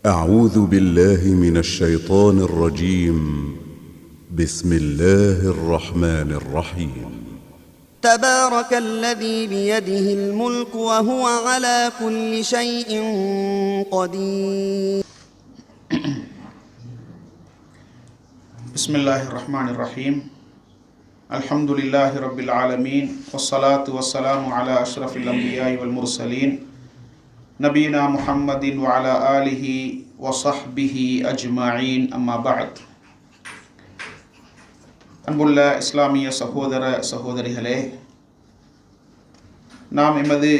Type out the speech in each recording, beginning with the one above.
أعوذ بالله من الشيطان الرجيم. بسم الله الرحمن الرحيم. تبارك الذي بيده الملك وهو على كل شيء قدير. بسم الله الرحمن الرحيم. الحمد لله رب العالمين والصلاة والسلام على أشرف الأنبياء والمرسلين نبينا محمد وعلى آله وصحبه أجمعين أما بعد. அன்புள்ள இஸ்லாமிய சகோதர சகோதரிகளே, நாம் எமது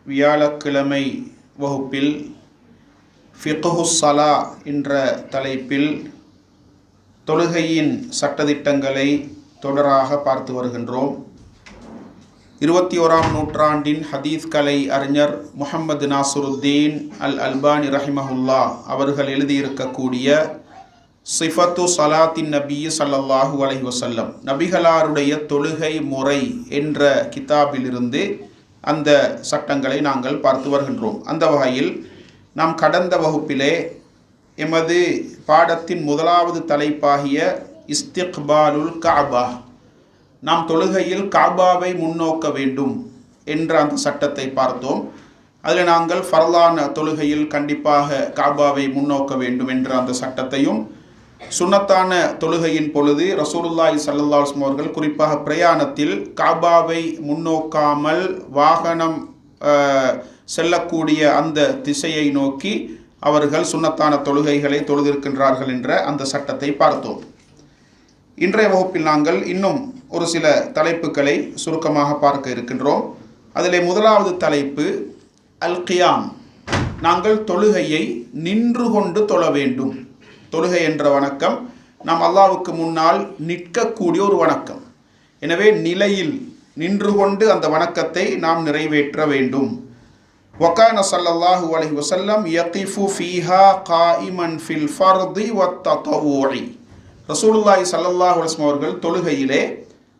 வியாழக்கிழமை வகுப்பில் ஃபிக்ஹு ஸலா என்ற தலைப்பில் தொழுகையின் சட்டதிட்டங்களை தொடராக பார்த்து வருகின்றோம். 21ஆம் நூற்றாண்டின் ஹதீஸ் கலை அறிஞர் முஹம்மது நாசிருத்தீன் அல் அல்பானி ரஹிமஹுல்லா அவர்கள் எழுதியிருக்கக்கூடிய சிஃபத்து ஸலாத்தின் நபி ஸல்லல்லாஹு அலைஹி வஸல்லம், நபிகளாருடைய தொழுகை முறை என்ற கிதாபிலிருந்து அந்த சட்டங்களை நாங்கள் பார்த்து வருகின்றோம். அந்த வகையில் நாம் கடந்த வகுப்பிலே எமது பாடத்தின் முதலாவது தலைப்பாகிய இஸ்திக்பாலுல் கஅபா, நாம் தொழுகையில் காபாவை முன்னோக்க வேண்டும் என்ற அந்த சட்டத்தை பார்த்தோம். அதில் நாங்கள் ஃபர்லான தொழுகையில் கண்டிப்பாக காபாவை முன்னோக்க வேண்டும் என்ற அந்த சட்டத்தையும், சுன்னத்தான தொழுகையின் பொழுது ரசூலுல்லாஹி ஸல்லல்லாஹு அலைஹி வஸல்லம் அவர்கள் குறிப்பாக பிரயாணத்தில் காபாவை முன்னோக்காமல் வாகனம் செல்லக்கூடிய அந்த திசையை நோக்கி அவர்கள் சுன்னத்தான தொழுகைகளை தொழுதிருக்கின்றார்கள் என்ற அந்த சட்டத்தை பார்த்தோம். இன்றைய வகுப்பில் நாங்கள் இன்னும் ஒரு சில தலைப்புகளை சுருக்கமாக பார்க்க இருக்கின்றோம். அதில் முதலாவது தலைப்பு அல் கியாம், நாங்கள் தொழுகையை நின்று கொண்டு தொழ வேண்டும். தொழுகை என்ற வணக்கம் நாம் அல்லாஹ்வுக்கு முன்னால் நிற்கக்கூடிய ஒரு வணக்கம். எனவே நிலையில் நின்று கொண்டு அந்த வணக்கத்தை நாம் நிறைவேற்ற வேண்டும். வகான ஸல்லல்லாஹு அலைஹி வஸல்லம் யகிஃபு ஃபீஹா காயிமன் ஃபில் ஃபர்தி வத்ததவுஇ, ரசூலுல்லாஹி ஸல்லல்லாஹு அலைஹி வஸல்லம் அவர்கள் தொழுகையிலே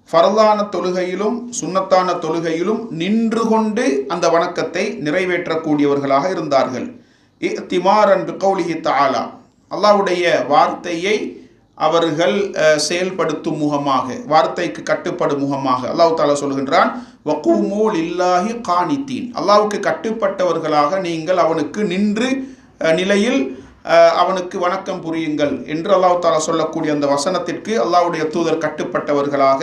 ஃபர்லான தொழுகையிலும் சுன்னத்தான தொழுகையிலும் நின்று கொண்டு அந்த வணக்கத்தை நிறைவேற்றக்கூடியவர்களாக இருந்தார்கள். இத்திமாரன் பிகௌலிஹி தஆலா, அல்லாஹ்வுடைய வார்த்தையை அவர்கள் செயல்படுத்தும் முகமாக, வார்த்தைக்கு கட்டுப்படும் முகமாக அல்லாஹ் தஆலா சொல்கின்றான், வகூமு லில்லாஹி கானித்தீன், அல்லாஹ்வுக்கு கட்டுப்பட்டவர்களாக நீங்கள் அவனுக்கு நின்று நிலையில் அவனுக்கு வணக்கம் புரியுங்கள் என்று அல்லாஹ் தஆலா சொல்லக்கூடிய அந்த வசனத்திற்கு அல்லாஹ்வுடைய தூதர் கட்டுப்பட்டவர்களாக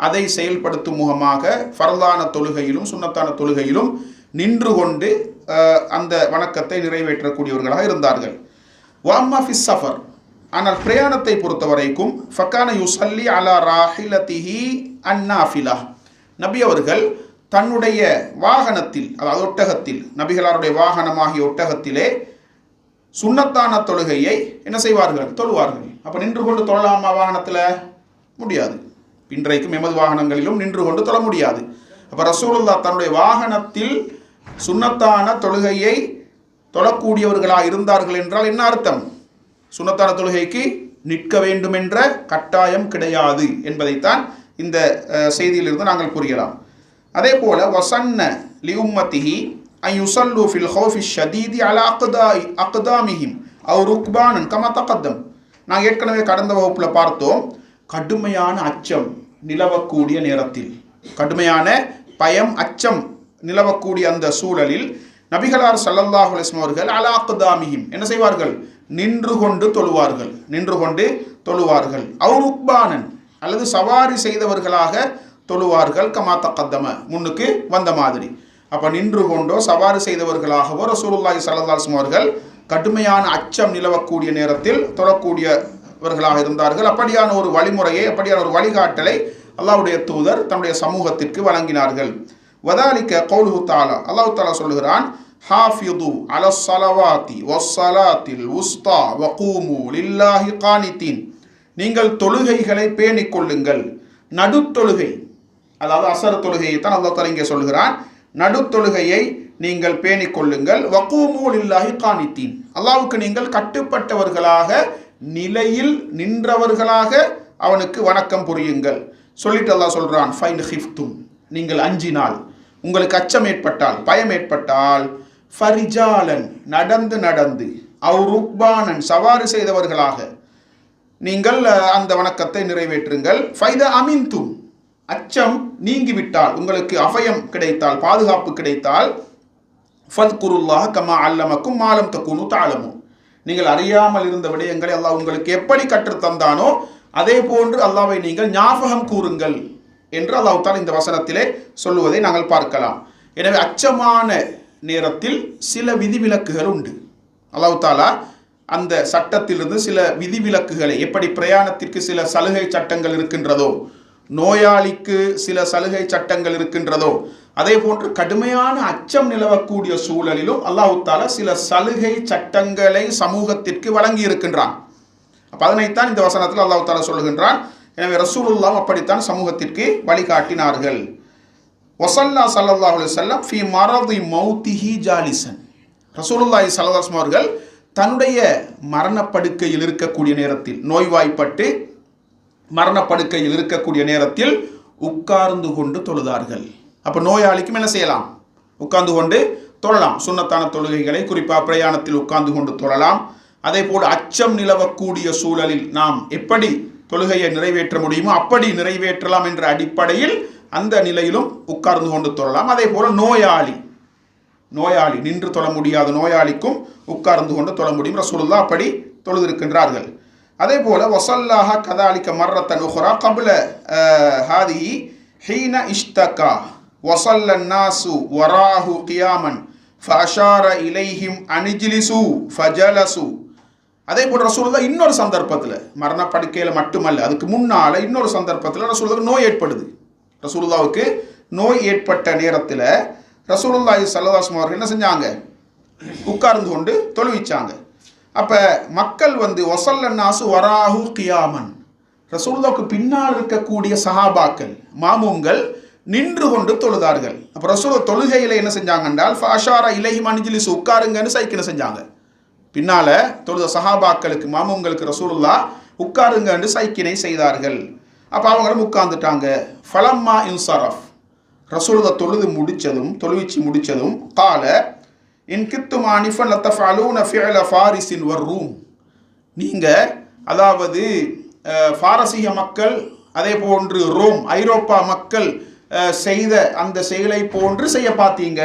அதை செயல்படுத்தும் முகமாக ஃபர்லான தொழுகையிலும் சுன்னத்தான தொழுகையிலும் நின்று கொண்டு அந்த வணக்கத்தை நிறைவேற்றக்கூடியவர்களாக இருந்தார்கள். வஅம்மா ஃபிஸ் ஸஃபர், ஆனால் பிரயாணத்தை பொறுத்தவரைக்கும் ஃபகான யுஸல்லி அலா ராஹிலதிஹி அன்னாஃபிலா, நபி அவர்கள் தன்னுடைய வாகனத்தில், அதாவது ஒட்டகத்தில், நபிகளாருடைய வாகனமாகிய ஒட்டகத்திலே சுன்னத்தான தொழுகையை என்ன செய்வார்கள்? தொழுவார்கள். அப்போ நின்று கொண்டு தொழலாமா வாகனத்தில்? முடியாது. இன்றைக்கும் எமது வாகனங்களிலும் நின்று கொண்டு தொழ முடியாது. அப்போ ரசூலுல்லாஹ் தன்னுடைய வாகனத்தில் சுன்னத்தான தொழுகையை தொழக்கூடியவர்களாக இருந்தார்கள் என்றால் என்ன அர்த்தம்? சுன்னத்தான தொழுகைக்கு நிற்க வேண்டும் என்ற கட்டாயம் கிடையாது என்பதைத்தான் இந்த செய்தியிலிருந்து நாங்கள் புரியலாம். அதே போல வசன்ன லி உம்மத்திஹி அன் யுஸல்லு ஃபில் ஹௌஃபி ஷதீதி அலா அக்தாமிஹிம் அவ் ருக்பானன் கமா தகத்தம், நாங்கள் ஏற்கனவே கடந்த வகுப்பில் பார்த்தோம், கடுமையான அச்சம் நிலவக்கூடிய நேரத்தில், கடுமையான பயம் அச்சம் நிலவக்கூடிய அந்த சூழலில் நபிகளார் ஸல்லல்லாஹு அலைஹி வஸல்லம் அவர்கள் அலா அக்தாமிஹிம் என்ன செய்வார்கள்? நின்று கொண்டு தொழுவார்கள். நின்று கொண்டு தொழுவார்கள். அவ் ருக்பானன் அல்லது சவாரி செய்தவர்களாக தொழுவார்கள். கமா தகத்தம, முன்னுக்கு வந்த மாதிரி. அப்போ நின்று கொண்டோ சவாரி செய்தவர்களாகவோ ரசூலுல்லாஹி ஸல்லல்லாஹு அலைஹி வஸல்லம் அவர்கள் கடுமையான அச்சம் நிலவக்கூடிய நேரத்தில் தொழக்கூடியவர்களாக இருந்தார்கள். அப்படியான ஒரு வழிமுறையை, அப்படியான ஒரு வழிகாட்டலை அல்லாஹ்வுடைய தூதர் தன்னுடைய சமூகத்திற்கு வழங்கினார்கள். வதாலிக கௌலுஹு தஆலா, அல்லாஹ் தஆலா சொல்கிறான், ஹாஃபிது அலஸ் ஸலவாத்தி வஸ்ஸலாத்தில் உஸ்தா வகூமு லில்லாஹி கானித்தீன், நீங்கள் தொழுகைகளை பேணிக் கொள்ளுங்கள். நடுத்தொழுகை, அதாவது அசர் தொழுகையை தான் அல்லாஹ் தஆலா இங்கே சொல்கிறான், நடுத்தொழுகையை நீங்கள் பேணிக் கொள்ளுங்கள். வகூமு லில்லாஹி கானித்தீன், அல்லாஹ்வுக்கு நீங்கள் கட்டுப்பட்டவர்களாக நிலையில் நின்றவர்களாக அவனுக்கு வணக்கம் புரியுங்கள். சொல்லிட்டு அல்லாஹ் சொல்றான், ஃபைன் ஹிஃப்தும், நீங்கள் அஞ்சினால், உங்களுக்கு அச்சம் ஏற்பட்டால், பயம் ஏற்பட்டால், ஃபரிஜாலன் நடந்து நடந்து, அவ் ருக்பானன் சவாரி செய்தவர்களாக நீங்கள் அந்த வணக்கத்தை நிறைவேற்றுங்கள். ஃபைதா அமின்தும் அச்சம் நீங்கிவிட்டால், உங்களுக்கு அபயம் கிடைத்தால், பாதுகாப்பு கிடைத்தால், ஃபத்குருல்லாஹ் கமா அல்லமக்கும் மாலம் தகுனு தஅலமு, நீங்கள் அறியாமல் இருந்த விடயங்களை அல்லாஹ் உங்களுக்கு எப்படி கற்றுத்தந்தானோ அதே போன்று அல்லாஹ்வை நீங்கள் ஞாபகம் கூறுங்கள் என்று அல்லாஹ் தஆலா இந்த வசனத்திலே சொல்லுவதை நாங்கள் பார்க்கலாம். எனவே அச்சமான நேரத்தில் சில விதிவிலக்குகள் உண்டு. அல்லாஹ் தஆலா அந்த சட்டத்திலிருந்து சில விதிவிலக்குகளை, எப்படி பிரயாணத்திற்கு சில சலுகை சட்டங்கள் இருக்கின்றதோ, நோயாளிக்கு சில சலுகை சட்டங்கள் இருக்கின்றதோ, அதே போன்று கடுமையான அச்சம் நிலவக்கூடிய சூழலிலும் அல்லாஹ் தஆலா சில சலுகை சட்டங்களை சமூகத்திற்கு வழங்கி இருக்கின்றான். அப்போ அதனைத்தான் இந்த வசனத்தில் அல்லாஹ் தஆலா சொல்லுகின்றான். எனவே ரசூலுல்லாஹ் அப்படித்தான் சமூகத்திற்கு வழிகாட்டினார்கள். வஸல்லா ஸல்லல்லாஹு அலைஹி வஸல்லம் ஃபீ மரதி மௌத்திஹி ஜாலிசன், ரசூலுல்லாஹி ஸல்லல்லாஹு அலைஹி வஸல்லம் அவர்கள் தன்னுடைய மரணப்படுக்கையில் இருக்கக்கூடிய நேரத்தில், நோய்வாய்ப்பட்டு மரணப்படுக்கையில் இருக்கக்கூடிய நேரத்தில் உட்கார்ந்து கொண்டு தொழுதார்கள். அப்போ நோயாளிக்கும் என்ன செய்யலாம்? உட்கார்ந்து கொண்டு தொழலாம். சுன்னத்தான தொழுகைகளை குறிப்பாக பிரயாணத்தில் உட்கார்ந்து கொண்டு தொழலாம். அதே போல் அச்சம் நிலவக்கூடிய சூழலில் நாம் எப்படி தொழுகையை நிறைவேற்ற முடியுமோ அப்படி நிறைவேற்றலாம் என்ற அடிப்படையில் அந்த நிலையிலும் உட்கார்ந்து கொண்டு தொழலாம். அதே போல நோயாளி நின்று தொழ முடியாத நோயாளிக்கும் உட்கார்ந்து கொண்டு தொழ முடியும். ரசூலுல்லாஹ் அப்படி தொழுதிருக்கின்றார்கள். அதே போல வஸல்லாஹ கதாலிக மர்ரத்தன் உஹ்ரா கப்ல ஹாதிஹி ஹீன இஷ்தகா வஸல்லன் நாசு வராஹு கியாமன் ஃபஅஷார இலைஹிம் அனிஜ்லிசு ஃபஜலசு. அதே போல ரசூலுல்லாஹ் இன்னொரு சந்தர்ப்பத்தில், மரணப்படுக்கையில் மட்டுமல்ல, அதுக்கு முன்னால் இன்னொரு சந்தர்ப்பத்தில் ரசூலுல்லாஹ்வுக்கு நோய் ஏற்படுது. ரசூலுல்லாஹ்வுக்கு நோய் ஏற்பட்ட நேரத்தில் ரசூலுல்லாஹி ஸல்லல்லாஹு அலைஹி வஸல்லம் அவர்கள் என்ன செஞ்சாங்க? உட்கார்ந்து கொண்டு தொழுவிச்சாங்க. அப்போ மக்கள் வஸல்லன் நாசு வராஹு கியாமன், ரசூலுல்லாஹ்வுக்கு பின்னால் இருக்கக்கூடிய சஹாபாக்கள் மாமூம்கள் நின்று கொண்டு தொழுதார்கள். அப்போ ரசூலுல்லாஹ் தொழுகையில் என்ன செஞ்சாங்க என்றால் ஃபஅஷார இலைஹிம் அன்ஜிலிஸு, உட்காருங்கன்னு சைக்கின செஞ்சாங்க. பின்னால தொழுத சஹாபாக்களுக்கு மாமூம்களுக்கு ரசூலுல்லாஹ் உட்காருங்கன்னு சைக்கினை செய்தார்கள். அப்போ அவங்களும் உட்கார்ந்துட்டாங்க. ஃபலம்மா இன்சரஃப், ரசூலுல்லாஹ் தொழுவிச்சு முடிச்சதும் கால இன் கித்தும் ஆனிஃபன் லத்தஃபஅலூன ஃபிஅல ஃபாரிஸின் வர்ரூம், நீங்கள் அதாவது பாரசீக மக்கள் அதே போன்று ரோம் ஐரோப்பா மக்கள் செய்த அந்த செயலை போன்று செய்ய பார்த்தீங்க.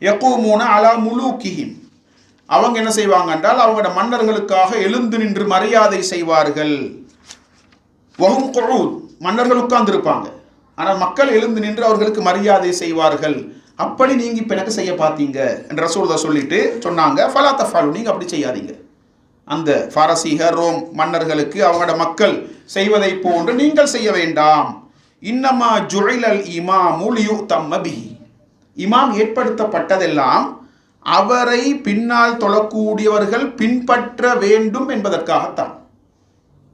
யகூமூன அலா முலூகிஹிம், அவங்க என்ன செய்வாங்க என்றால் அவங்களோட மன்னர்களுக்காக எழுந்து நின்று மரியாதை செய்வார்கள். வஹும் குஊத், மன்னர்கள் உட்கார்ந்திருப்பாங்க, ஆனால் மக்கள் எழுந்து நின்று அவர்களுக்கு மரியாதை செய்வார்கள். அப்படி நீங்க இப்ப எனக்கு செய்ய பார்த்தீங்க என்று ரசூலுல்லாஹ் சொல்லிட்டு சொன்னாங்க. ஃபலா தஃபஅலு, நீங்க அப்படி செய்யாதீங்க. அந்த பாரசீக ரோம் மன்னர்களுக்கு அவங்களோட மக்கள் செய்வதை போன்று நீங்கள் செய்ய வேண்டாம். இன்னமா ஜுஇலல் இமாமு லியுத்தம்ம பிஹி, இமாம் ஏற்படுத்தப்பட்டதெல்லாம் அவரை பின்னால் தொழக்கூடியவர்கள் பின்பற்ற வேண்டும் என்பதற்காகத்தான்,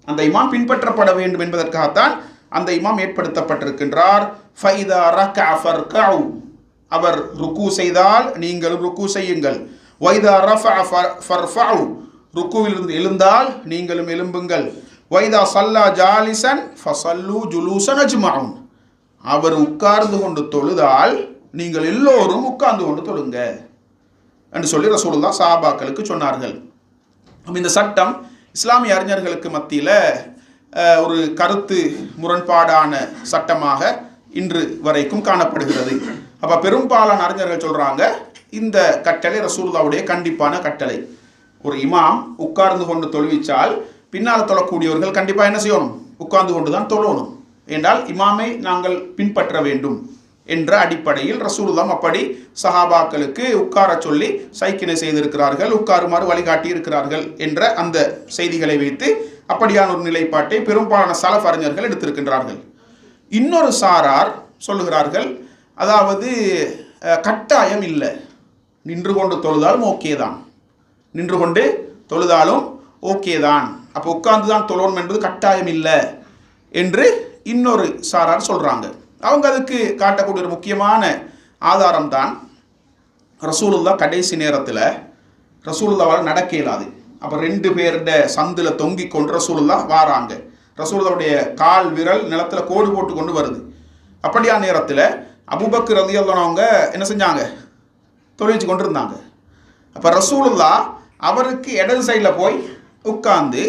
அந்த இமாம் பின்பற்றப்பட வேண்டும் என்பதற்காகத்தான் அந்த இமாம் ஏற்படுத்தப்பட்டிருக்கின்றார். ஃபைதா ரகஅ ஃபர்கஉ, அவர் ருக்கு செய்தால் நீங்களும் ருக்கு செய்யுங்கள். வைதா ரஃபஅ ஃபர்ஃபஉ, ருக்குவிலிருந்து எழுந்தால் நீங்களும் எழும்புங்கள். வைதா ஸல்லா ஜாலிசன் ஃபஸல்லு ஜுலூசன் அஜ்மஉன், அவர் உட்கார்ந்து கொண்டு தொழுதால் நீங்கள் எல்லோரும் உட்கார்ந்து கொண்டு தொழுங்க என்று சொல்லி ரசூலுல்லாஹ் சஹாபாக்களுக்கு சொன்னார்கள். இந்த சட்டம் இஸ்லாமிய அறிஞர்களுக்கு மத்தியில் ஒரு கருத்து முரண்பாடான சட்டமாக இன்று வரைக்கும் காணப்படுகிறது. அப்போ பெரும்பாலான அறிஞர்கள் சொல்கிறாங்க, இந்த கட்டளை ரசூலுல்லாஹ்வுடைய கண்டிப்பான கட்டளை. ஒரு இமாம் உட்கார்ந்து கொண்டு தொழுவிச்சால் பின்னால் தொழக்கூடியவர்கள் கண்டிப்பாக என்ன செய்யணும்? உட்கார்ந்து கொண்டு தான் தொழணும். என்றால் இமாமை நாங்கள் பின்பற்ற வேண்டும் என்ற அடிப்படையில் ரசூலுல்லாஹ் அப்படி சஹாபாக்களுக்கு உட்கார சொல்லி சைக்கினை செய்திருக்கிறார்கள், உட்காருமாறு வழிகாட்டி இருக்கிறார்கள் என்ற அந்த செய்திகளை வைத்து அப்படியான ஒரு நிலைப்பாட்டை பெரும்பாலான சலஃப் அறிஞர்கள் எடுத்திருக்கின்றார்கள். இன்னொரு சாரார் சொல்லுகிறார்கள், அதாவது கட்டாயம் இல்லை, நின்று கொண்டு தொழுதாலும் ஓகே தான், நின்று கொண்டு தொழுதாலும் ஓகே தான், அப்போ உட்கார்ந்து தான் தொழணும் என்பது கட்டாயம் இல்லை என்று இன்னொரு சாரார் சொல்கிறாங்க. அவங்க அதுக்கு காட்டக்கூடிய ஒரு முக்கியமான ஆதாரம் தான் ரசூலுல்லாஹ் கடைசி நேரத்தில் ரசூலுல்லாஹ்வால் நடக்க இயலாது. அப்போ 2 பேருட சந்தில் தொங்கி கொண்டு ரசூலுல்லாஹ் வாராங்க. ரசூலுல்லாஹ்வுடைய கால் விரல் நிலத்தில் கோடு போட்டு கொண்டு வருது. அப்படியான நேரத்தில் அபூபக்கர் ரலியல்லாஹு அன்ஹு அவங்க என்ன செஞ்சாங்க? தொழுவிச்சு கொண்டு இருந்தாங்க. அப்போ ரசூலுல்லாஹ் அவருக்கு இடது சைடில் போய் உட்கார்ந்து,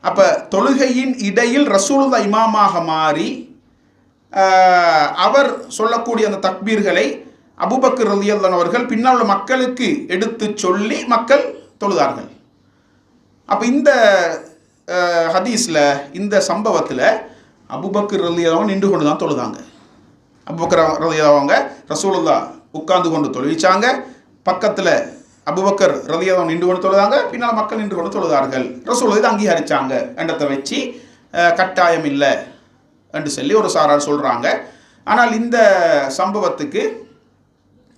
அப்போ தொழுகையின் இடையில் ரசூலுல்லாஹ் இமாமாக மாறி அவர் சொல்லக்கூடிய அந்த தக்பீர்களை அபூபக்கர் ரலியல்லாஹு அவர்கள் பின்னால் உள்ள மக்களுக்கு எடுத்து சொல்லி மக்கள் தொழுதார்கள். அப்போ இந்த ஹதீஸில், இந்த சம்பவத்தில் அபூபக்கர் ரலியல்லாஹு நின்று கொண்டு தான் தொழுதாங்க. அபூபக்கர் ரலியல்லாஹு அவங்க ரசூலுல்லாஹ் உட்கார்ந்து கொண்டு தொழுவிச்சாங்க, பக்கத்தில் அபூபக்கர் ரலியல்லாஹு நின்று கொண்டு தொழுதாங்க, பின்னால் மக்கள் நின்று கொண்டு தொழுதார்கள். ரசூலுல்லாஹ் இதை அங்கீகரித்தாங்க என்றதை வச்சு கட்டாயம் இல்லை என்று சொல்லி ஒரு சாரார் சொல்கிறாங்க. ஆனால் இந்த சம்பவத்துக்கு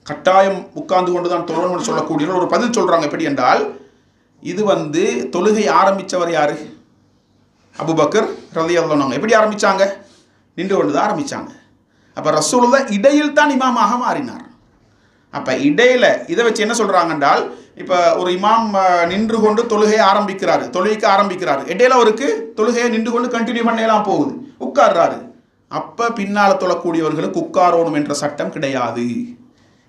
கட்டாயம் உட்கார்ந்து கொண்டு தான் தொழணும்னு சொல்லக்கூடிய ஒரு பதில் சொல்கிறாங்க. எப்படி என்றால், இது தொழுகை ஆரம்பித்தவர் யார்? அபூபக்கர் ரலியல்லாஹு அன்ஹு. எப்படி ஆரம்பித்தாங்க? நின்று கொண்டு தான் ஆரம்பித்தாங்க. அப்போ ரசூலுல்லாஹ் இடையில் தான் இமாமாக மாறினார். அப்போ இடையில இதை வச்சு என்ன சொல்கிறாங்க என்றால், இப்போ ஒரு இமாம் நின்று கொண்டு தொழுகையை ஆரம்பிக்கிறாரு, இடையில அவருக்கு தொழுகையை நின்று கொண்டு கண்டினியூ பண்ணலாம் போகுது, உட்கார்றாரு. அப்போ பின்னால் தொழக்கூடியவர்களுக்கு உட்காரணும் என்ற சட்டம் கிடையாது.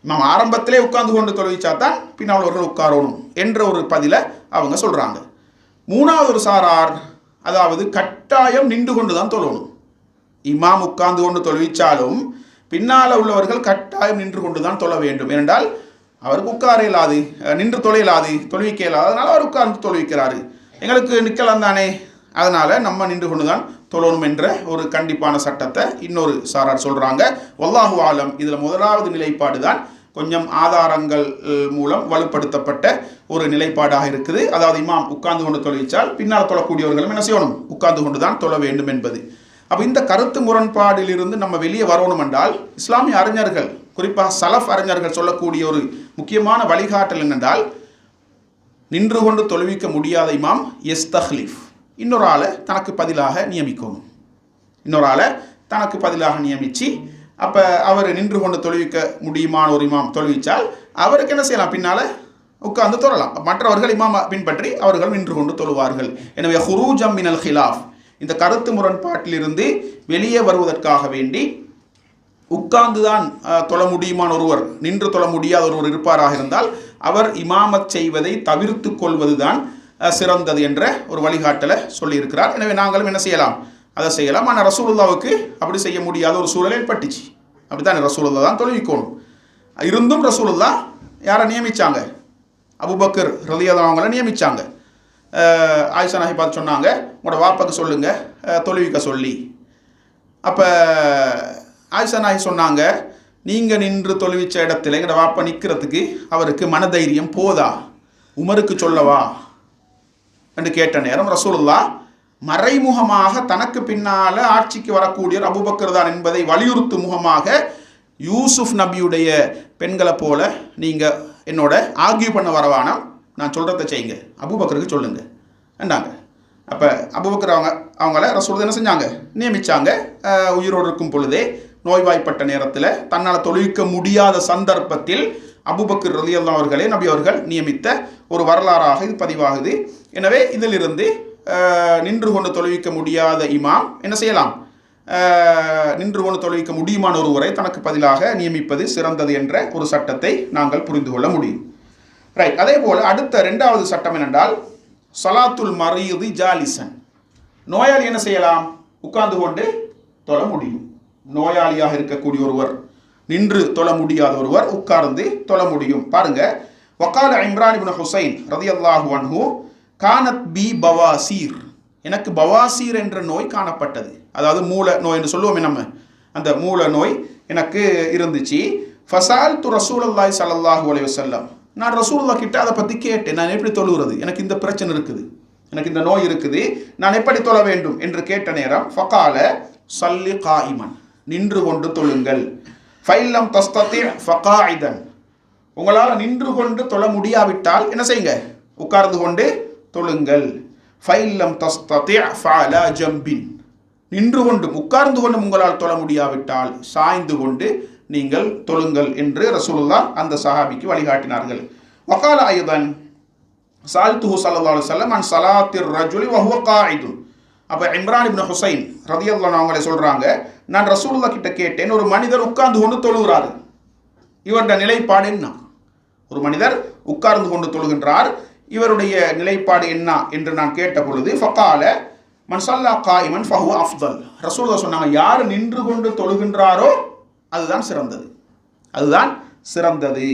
இமாம் ஆரம்பத்திலே உட்கார்ந்து கொண்டு தொழுவிச்சா தான் பின்னால் அவர்கள் உட்காரணும் என்ற ஒரு பதிலை அவங்க சொல்கிறாங்க. மூணாவது ஒரு சாரார், அதாவது கட்டாயம் நின்று கொண்டு தான் தொழணும். இமாம் உட்கார்ந்து கொண்டு தொழுவிச்சாலும் பின்னால் உள்ளவர்கள் கட்டாயம் நின்று கொண்டு தான் தொழ வேண்டும். ஏனென்றால் அவருக்கு உட்கார இயலாது, நின்று தொழையலாது, தொழுவிக்க இயலாது, அதனால் அவர் உட்கார்ந்து தொழுவிக்கிறாரு. எங்களுக்கு நிற்கலாம் தானே, அதனால் நம்ம நின்று கொண்டு தான் தொழணும் என்ற ஒரு கண்டிப்பான சட்டத்தை இன்னொரு சாரார் சொல்கிறாங்க. வல்லாஹு ஆலம். இதில் முதலாவது நிலைப்பாடு தான் கொஞ்சம் ஆதாரங்கள் மூலம் வலுப்படுத்தப்பட்ட ஒரு நிலைப்பாடாக இருக்குது. அதாவது இமாம் உட்கார்ந்து கொண்டு தொழுவிச்சால் பின்னால் தொழக்கூடியவர்களும் என்ன செய்யணும்? உட்கார்ந்து கொண்டு தான் தொழ வேண்டும் என்பது. அப்போ இந்த கருத்து முரண்பாடிலிருந்து நம்ம வெளியே வரணும் என்றால், இஸ்லாமிய அறிஞர்கள், குறிப்பாக சலஃப் அறிஞர்கள் சொல்லக்கூடிய ஒரு முக்கியமான வழிகாட்டல் என்னென்றால், நின்று கொண்டு தொழுவிக்க முடியாத இமாம் யஸ்தஹ்லிஃப், இன்னொரு ஆளை தனக்கு பதிலாக நியமிக்கணும். இன்னொரு ஆளை தனக்கு பதிலாக நியமித்து, அப்போ அவர் நின்று கொண்டு தொழுவிக்க முடியுமான ஒரு இமாம் தொழுவிச்சால் அவருக்கு என்ன செய்யலாம்? பின்னால் உட்கார்ந்து தொழலாம். மற்றவர்கள் இமாம் பின்பற்றி அவர்கள் நின்று கொண்டு தொழுவார்கள். எனவே ஹுரூஜம் மினல் ஹிலாஃப், இந்த கருத்து முரண்பாட்டிலிருந்து வெளியே வருவதற்காக வேண்டி உட்கார்ந்து தான் தொழ முடியுமான ஒருவர், நின்று தொழ முடியாத ஒருவர் இருப்பாராக இருந்தால் அவர் இமாமத் செய்வதை தவிர்த்து கொள்வது தான் சிறந்தது என்ற ஒரு வழிகாட்டலை சொல்லியிருக்கிறார். எனவே நாங்களும் என்ன செய்யலாம்? அதை செய்யலாம். ஆனால் ரசூலுல்லாவுக்கு அப்படி செய்ய முடியாத ஒரு சூழல் ஏற்பட்டுச்சு. அப்படி தான் ரசூலுல்லாஹ் தான் தொழுவிக்கணும். இருந்தும் ரசூலுல்லாஹ் யாரை நியமித்தாங்க? அபூபக்கர் ரலியல்லாஹு அவங்கள நியமித்தாங்க. ஆயிஷா நாயகி பார்த்து சொன்னாங்க, உங்களோட வாப்பாக்கு சொல்லுங்கள் தொழுவிக்க சொல்லி. அப்போ ஆயிஷா நாயகி சொன்னாங்க, நீங்கள் நின்று தொழுவிச்ச இடத்துல எங்களோட வாப்பா நிற்கிறதுக்கு அவருக்கு மனதைரியம் போதா, உமருக்கு சொல்லவா என்று கேட்ட நேரம் ரசூலுல்லாஹ் மறைமுகமாக தனக்கு பின்னால் ஆட்சிக்கு வரக்கூடிய அபூபக்கர் தான் என்பதை வலியுறுத்தும் முகமாக, யூசுப் நபியுடைய பெண்களை போல நீங்கள் என்னோட ஆர்கியூ பண்ண வரவானா, நான் சொல்கிறத செய்யுங்க, அபூபக்கருக்கு சொல்லுங்க என்றாங்க. அப்போ அபூபக்கர் அவங்கள ரசூலுல்லாஹ் என்ன செஞ்சாங்க? நியமித்தாங்க. உயிரோடு இருக்கும் பொழுதே நோய்வாய்ப்பட்ட நேரத்தில் தன்னால் தொழுவிக்க முடியாத சந்தர்ப்பத்தில் அபூபக்கர் ரலியல்லாஹு அவர்களே நபி அவர்கள் நியமித்த ஒரு வரலாறாக இது பதிவாகுது. எனவே இதிலிருந்து நின்று கொண்டு தொழுவிக்க முடியாத இமாம் என்ன செய்யலாம்? நின்று கொண்டு தொழுவிக்க முடியுமான ஒருவரை தனக்கு பதிலாக நியமிப்பது சிறந்தது என்ற ஒரு சட்டத்தை நாங்கள் புரிந்து கொள்ள முடியும். ரைட். அதே போல் அடுத்த இரண்டாவது சட்டம் என்னென்றால், ஸலாத்துல் மரீதி ஜாலிசன், நோயாளி என்ன செய்யலாம்? உட்கார்ந்து கொண்டு தொழ முடியும். நோயாளியாக இருக்கக்கூடிய ஒருவர், நின்று தொழ முடியாத ஒருவர் உட்கார்ந்து தொழ முடியும். பாருங்க, வகால இம்ரான் இப்னு ஹுசைன் ரலியல்லாஹு அன்ஹு, கானத் பி பவாசீர், எனக்கு பவாசீர் என்ற நோய் காணப்பட்டது. அதாவது மூல நோய் என்று சொல்லுவோமே நம்ம, அந்த மூல நோய் எனக்கு இருந்துச்சு. ஃபஸால்து ரசூலுல்லாஹி ஸல்லல்லாஹு அலைஹி வஸல்லம், நான் ரசூலுல்லாஹ் கிட்ட அதை பற்றி கேட்டேன், நான் எப்படி தொழுகிறது, எனக்கு இந்த பிரச்சனை இருக்குது, எனக்கு இந்த நோய் இருக்குது, நான் எப்படி தொழ வேண்டும் என்று கேட்ட நேரம், ஃபகால ஸல்லி காயிமன், நின்று கொண்டு தொழுங்கள், ஃபைல்லம் தஸ்ததி ஃபகாயிதன், உங்களால் நின்று கொண்டு தொழ முடியாவிட்டால் என்ன செய்யுங்க? உட்கார்ந்து கொண்டு தொழுங்கள். ஃபைல்லம் தஸ்ததி ஃபஅலா ஜம்பின், நின்று கொண்டும் உட்கார்ந்து கொண்டும் உங்களால் தொழ முடியாவிட்டால் சாய்ந்து கொண்டு நீங்கள் தொழுங்கள் என்று ரசூலுல்லாஹ் அந்த சஹாபிக்கு வழிகாட்டினார்கள். வகால ஐதன் சால்துஹு ஸல்லல்லாஹு அலைஹி வஸல்லம் அன் ஸலாத்திர் ரஜுலி வஹுவ காயிதுன். அப்போ இம்ரான் இப்னு ஹுசைன் ரலியல்லாஹு அன்ஹு அவங்களே சொல்கிறாங்க, நான் ரசூலுல்லாஹ் கிட்ட கேட்டேன், ஒரு மனிதர் உட்கார்ந்து கொண்டு தொழுகிறாரு, இவருடைய நிலைப்பாடு என்ன? ஒரு மனிதர் உட்கார்ந்து கொண்டு தொழுகின்றார், இவருடைய நிலைப்பாடு என்ன என்று நான் கேட்ட பொழுது ஃபகால மன் ஸல்லா காயிமன் ஃபஹுவ அஃதல். ரசூலுல்லாஹ் சொன்னாங்க, யார் நின்று கொண்டு தொழுகின்றாரோ அதுதான் சிறந்தது, அதுதான் சிறந்தது.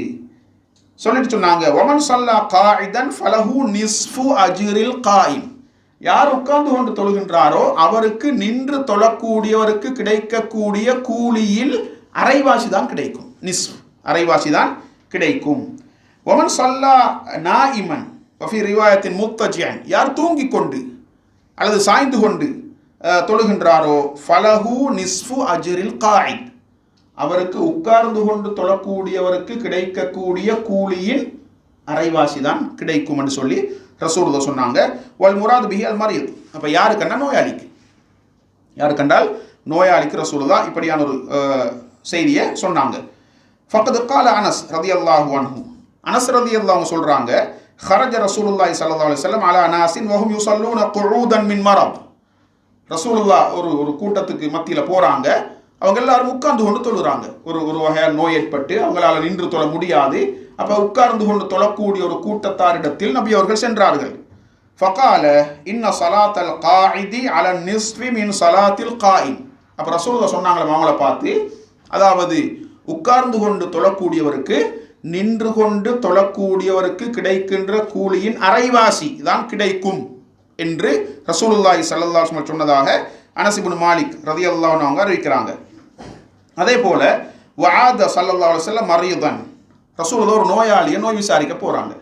சொல்லிட்டு சொன்னாங்க, வமன் ஸல்லா காயிதன் ஃபலஹு நிஸ்ஃபு அஜ்ரில் காயிம். யார் உட்கார்ந்து கொண்டு தொழுகின்றாரோ அவருக்கு நின்று தொழக்கூடியவருக்கு கிடைக்கக்கூடிய கூலியில் அரைவாசி தான் கிடைக்கும். நிஸ்ஃப் அரைவாசி தான் கிடைக்கும். வமன் ஸல்லா நாயிமன் வஃபி ரிவாயத்தின் முத்தஜியன், யார் தூங்கிக் கொண்டு அல்லது சாய்ந்து கொண்டு தொழுகின்றாரோ ஃபலஹு நிஸ்ஃபு அஜ்ரில் காயித், அவருக்கு உட்கார்ந்து கொண்டு தொழக்கூடியவருக்கு கிடைக்கக்கூடிய கூலியின் அரைவாசி தான் கிடைக்கும் என்று சொல்லி ரசூலுல்லாஹ் சொன்னாங்க. வல் முராத் பிஹி அல் மரீத். அப்போ யாரு கண்டால் நோயாளிக்கு, யாரு கண்டால் நோயாளிக்கு ரசூலுல்லாஹ் இப்படியான ஒரு செய்தியை சொன்னாங்க. ஃபக்து கால அனஸ் ரலியல்லாஹு அன்ஹு, அனஸ் ரலியல்லாஹு சொல்றாங்க, خرج رسول الله صلى الله عليه وسلم على ناس وهم يصلون قعودا من مرض. ரசூலுல்லாஹ் ஒரு கூட்டத்துக்கு மத்தியில் போறாங்க, அவங்க எல்லாரும் உட்கார்ந்து கொண்டு தொழுறாங்க. ஒரு வகையான நோய் ஏற்பட்டு அவங்களால நின்று தொழ முடியாது. அப்ப உட்கார்ந்து கொண்டு தொழக்கூடிய ஒரு கூட்டத்தாரிடத்தில் நபி அவர்கள் சென்றார்கள். ஃபகால இன்ன ஸலாத்தல் காயிதி அல நிஸ்ஃபி மின் ஸலாத்தில் காயிம். அப்ப ரசூலுல்லாஹ் சொன்னாங்களே அவங்கள பார்த்து, அதாவது உட்கார்ந்து கொண்டு தொழக்கூடியவருக்கு நின்று கொண்டு தொழக்கூடியவருக்கு கிடைக்கின்ற கூலியின் அரைவாசி தான் கிடைக்கும் என்று ரசூலுல்லாஹி ஸல்லல்லாஹு அலைஹி வஸல்லம் சொன்னதாக அனஸ் இப்னு மாலிக் ரலியல்லாஹு அன்ஹு அவங்க அறிவிக்கிறாங்க. அதே போல வஆத ஸல்லல்லாஹு அலைஹி வஸல்லம் மரீதன், ரசூலுல்லாஹ் ஒரு நோயாளியை நோய் விசாரிக்க போறாங்க.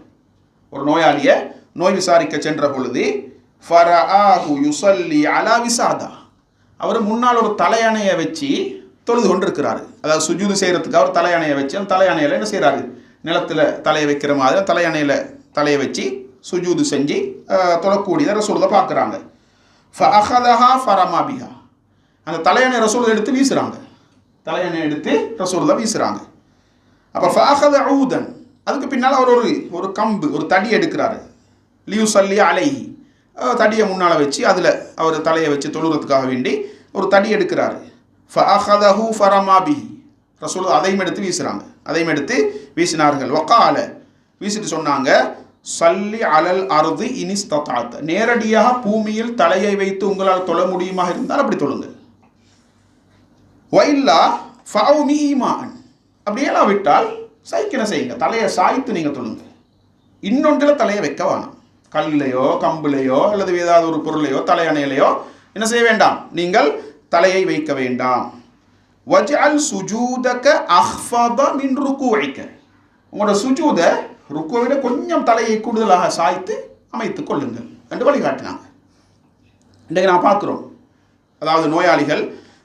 ஒரு நோயாளியை நோய் விசாரிக்க சென்ற பொழுது ஃபரஆஹு யுஸல்லி அலா விசாதா, அவர் முன்னால் ஒரு தலையணையை வச்சு தொழுது கொண்டு இருக்கிறாரு. அதாவது சுஜூது செய்யறதுக்கு அவர் தலையணையை வச்சு அந்த தலையணையில் என்ன செய்யறாரு, நிலத்தில் தலையை வைக்கிற மாதிரி தலையணையில் தலையை வச்சு சுஜூது செஞ்சு தொழக்கூடியதை ரசூலுல்லாஹ் பார்க்குறாங்க. ஃபஅஹதஹா ஃபரமா பிஹா, அந்த தலையணை ரசூலுல்லாஹ் எடுத்து வீசுறாங்க, தலையணை எடுத்து ரசூலுல்லாஹ் வீசுறாங்க. அப்போ ஃபஅஹத ஊதன், அதுக்கு பின்னால் அவர் ஒரு கம்பு ஒரு தடி எடுக்கிறாரு. லியுஸல்லி அலைஹி, தடியை முன்னால் வச்சு அதில் அவர் தலையை வச்சு தொழுறதுக்காக வேண்டி ஒரு தடி எடுக்கிறாரு. ஃபஅஹதஹு ஃபரமா பிஹி, ரசூலுல்லாஹ் அதையும் எடுத்து வீசுறாங்க, அதையும் எடுத்து வீசினார்கள். வகால, வீசிட்டு சொன்னாங்க, சல்லி அலல் அர்தி இனிஸ்ததாத், நேரடியாக பூமியில் தலையை வைத்து உங்களால் தொழ முடியுமா இருந்தால் அப்படி தொழுங்க. வைல்லா ஃபஅவுமி ஈமான், அப்படியெல்லாம் விட்டால் சைக்கின செய்யுங்க, தலையை சாய்த்து நீங்கள் தொழுங்க. இன்னொன்றில் தலையை வைக்க வேணாம், கல்லையோ கம்புலையோ அல்லது ஏதாவது ஒரு பொருளையோ தலையணையிலையோ என்ன செய்ய வேண்டாம், நீங்கள் தலையை வைக்க வேண்டாம். வஜ்அல் சுஜூதக அஹ்ஃபத மின் ருகூஇக, உங்களோட சுஜூதை ருக்குவை விட கொஞ்சம் தலையை கூடுதலாக சாய்த்து அமைத்துக் கொள்ளுங்கள் என்று வழிகாட்டினாங்க. இன்றைக்கு நான் பார்க்குறோம், அதாவது நோயாளிகள்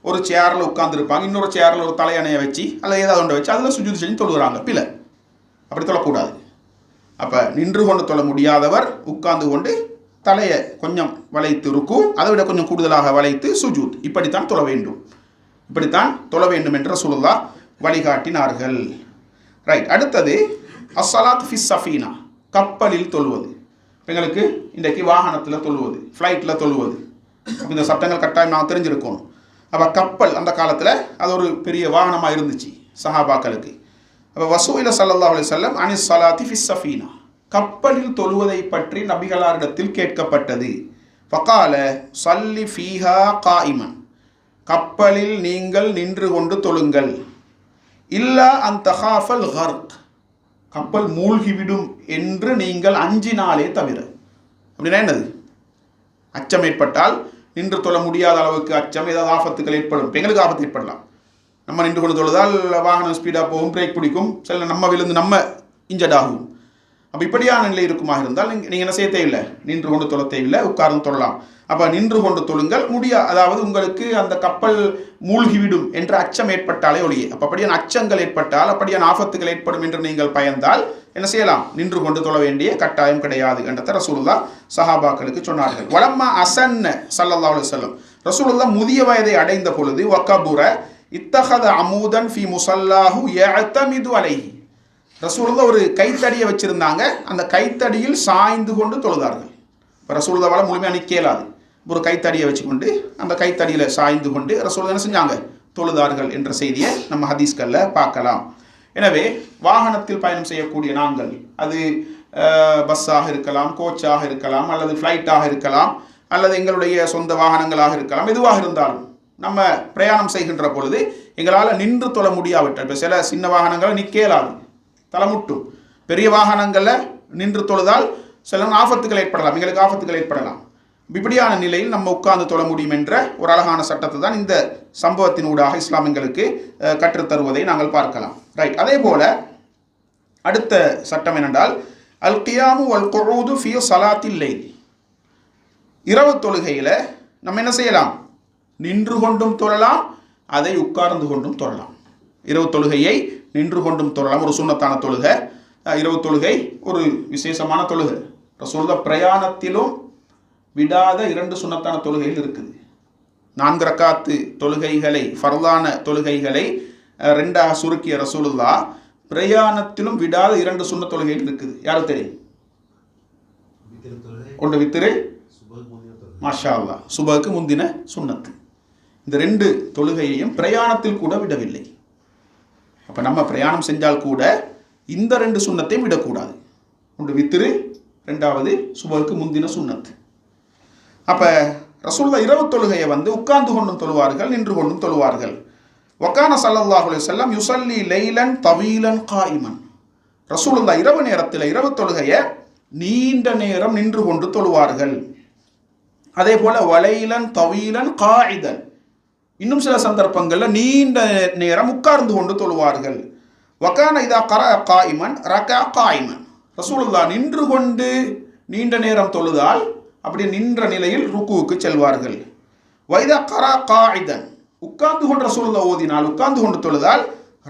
ஒரு சேரில் உட்கார்ந்துருப்பாங்க, இன்னொரு சேரில் ஒரு தலையணையை வச்சு அல்லது ஏதாவது ஒன்றை வச்சு அதில் சுஜூது செஞ்சு தொழுகிறாங்க. பிள்ளை அப்படி தொழக்கூடாது. அப்போ நின்று கொண்டு தொழ முடியாதவர் உட்கார்ந்து கொண்டு தலையை கொஞ்சம் வளைத்து ருக்கு, அதை விட கொஞ்சம் கூடுதலாக வளைத்து சுஜூத், இப்படித்தான் தொழ வேண்டும், இப்படித்தான் தொழ வேண்டும் என்று ரசூலுல்லாஹ் வழிகாட்டினார்கள். ரைட். அடுத்தது அஸ்ஸலாத் ஃபிஸ் சஃபீனா, கப்பலில் தொழுவது. எங்களுக்கு இன்றைக்கு வாகனத்தில் தொழுவது, ஃப்ளைட்டில் தொழுவது, இந்த சட்டங்கள் கட்டாயம் நான் தெரிஞ்சிருக்கணும். அப்போ கப்பல் அந்த காலத்தில் அது ஒரு பெரிய வாகனமாக இருந்துச்சு சஹாபாக்களுக்கு. அப்போ வசூயில ஸல்லல்லாஹு அலைஹி வஸல்லம் அனிஸ் ஸலாத்தி ஃபிஸ் சஃபீனா, கப்பலில் தொழுவதை பற்றி நபிகளாரிடத்தில் கேட்கப்பட்டது. ஃபகால ஸல்லி ஃபீஹா காயிமன், கப்பலில் நீங்கள் நின்று கொண்டு தொழுங்கள். இல்லா அன் தஹாஃபல் கர்க், கப்பல் மூழ்கிவிடும் என்று நீங்கள் அஞ்சினாலே தவிர. அப்படின்னா என்னது, அச்சம் ஏற்பட்டால் நின்று தொழ முடியாத அளவுக்கு அச்சம், ஏதாவது ஆபத்துகள் ஏற்படும், எங்களுக்கு ஆபத்து ஏற்படலாம். நம்ம நின்று கொண்டு தொழுதால் வாகனம் ஸ்பீடாக போகும், பிரேக் பிடிக்கும், சில நம்ம விழுந்து நம்ம இன்ஜர்ட் ஆகும். அப்போ இப்படியான நிலை இருக்குமாக இருந்தால் நீங்கள் என்ன செய்ய தேவையில்லை, நின்று கொண்டு தொழ தேவையில்லை, உட்கார்ந்து தொழலாம். அப்போ நின்று கொண்டு தொழுங்கள். அதாவது உங்களுக்கு அந்த கப்பல் மூழ்கிவிடும் என்ற அச்சம் ஏற்பட்டாலே ஒழிய, அப்போ அப்படியான அச்சங்கள் ஏற்பட்டால், அப்படியான ஆபத்துகள் ஏற்படும் என்று நீங்கள் பயந்தால் என்ன செய்யலாம், நின்று கொண்டு தொழ வேண்டிய கட்டாயம் கிடையாது என்றதை ரசூலுல்லாஹ் சஹாபாக்களுக்கு சொன்னார்கள். வலம்மா அசன்ன ஸல்லல்லாஹு அலைஹி வஸல்லம், ரசூலுல்லாஹ் முதிய வயதை அடைந்த பொழுது வகபுர இத்தஹத அமூதன் ஃபி முஸல்லாஹு யஅதமிது அலைஹி, ரசூலுல்லாஹ் ஒரு கைத்தடியை வச்சிருந்தாங்க, அந்த கைத்தடியில் சாய்ந்து கொண்டு தொழுதார்கள். இப்போ ரசூலுல்லாஹ்வால முழுமையாக நிற்க இயலாது, ஒரு கைத்தடியை வச்சுக்கொண்டு அந்த கைத்தடியில் சாய்ந்து கொண்டு ரசூலுல்லாஹ் என்ன செஞ்சாங்க, தொழுதார்கள் என்ற செய்தியை நம்ம ஹதீஸ்களில் பார்க்கலாம். எனவே வாகனத்தில் பயணம் செய்யக்கூடிய நாங்கள், அது பஸ்ஸாக இருக்கலாம், கோச்சாக இருக்கலாம், அல்லது ஃப்ளைட்டாக இருக்கலாம், அல்லது எங்களுடைய சொந்த வாகனங்களாக இருக்கலாம். எதுவாக இருந்தாலும் நம்ம பிரயாணம் செய்கின்ற பொழுது எங்களால் நின்று தொழ முடியாவிட்டால், இப்போ சில சின்ன வாகனங்களை நிற்கலாது, தலைமுட்டும். பெரிய வாகனங்களில் நின்று தொழுதால் சில ஆபத்துகள் ஏற்படலாம், எங்களுக்கு ஆபத்துகள் ஏற்படலாம். இப்படியான நிலையில் நம்ம உட்கார்ந்து தொழ முடியும் என்ற ஒரு அழகான சட்டத்தை தான் இந்த சம்பவத்தினூடாக இஸ்லாம் எங்களுக்கு கற்றுத்தருவதை நாங்கள் பார்க்கலாம். ரைட். அதே போல அடுத்த சட்டம் என்னென்றால் அல் கியாமு வல் குஊது ஃபீ ஸலாத்தில் லைல். இரவு தொழுகையில் நம்ம என்ன செய்யலாம்? நின்று கொண்டும் தொழலாம், அதை உட்கார்ந்து கொண்டும் தொழலாம். இரவு தொழுகையை நின்று கொண்டும் தொழலாம். ஒரு சுன்னத்தான தொழுகை. இரவு தொழுகை ஒரு விசேஷமான தொழுகை. ரசூலுல்லாஹ் பிரயாணத்திலும் விடாத 2 சுன்னத்தான தொழுகைகள் இருக்குது. 4 ரக்காத்து தொழுகைகளை, ஃபர்லான தொழுகைகளை 2ஆக சுருக்கிய ரசூலுல்லாஹ் பிரயாணத்திலும் விடாத 2 சுன்னத் தொழுகைகள் இருக்குது. யாரும் தெரியும்? ஒன்று வித்திரு, மாஷா அல்லாஹ், சுபஹுக்கு முந்தின சுன்னத்து. இந்த 2 தொழுகையையும் பிரயாணத்தில் கூட விடவில்லை. அப்போ நம்ம பிரயாணம் செஞ்சால் கூட இந்த 2 சுன்னத்தையும் விடக்கூடாது. ஒன்று வித்திரு, 2வது சுபஹுக்கு முந்தின சுன்னத்து. அப்போ ரசூலுல்லாஹ் இரவு தொழுகையை உட்கார்ந்து கொண்டும் தொழுவார்கள், நின்று கொண்டும் தொழுவார்கள். வக்கான ஸல்லல்லாஹு அலைஹி வஸல்லம் யுஸல்லி லைலன் தவீலன் காயிமன். ரசூலுல்லாஹ் இரவு நேரத்தில் இரவு தொழுகையை நீண்ட நேரம் நின்று கொண்டு தொழுவார்கள். அதே போல வலைலன் தவீலன் காயிதன், இன்னும் சில சந்தர்ப்பங்களில் நீண்ட நேரம் உட்கார்ந்து கொண்டு தொழுவார்கள். வக்கான இதா கர காயிமன் ரகா காயிமன். ரசூலுல்லாஹ் நின்று கொண்டு நீண்ட நேரம் தொழுதால் அப்படி நின்ற நிலையில் ருக்குவுக்கு செல்வார்கள். வைதா கரா காயிதன், உட்கார்ந்து கொண்டு ரசூலுல்லாஹ் ஓதினால், உட்கார்ந்து கொண்டு தொழுதால்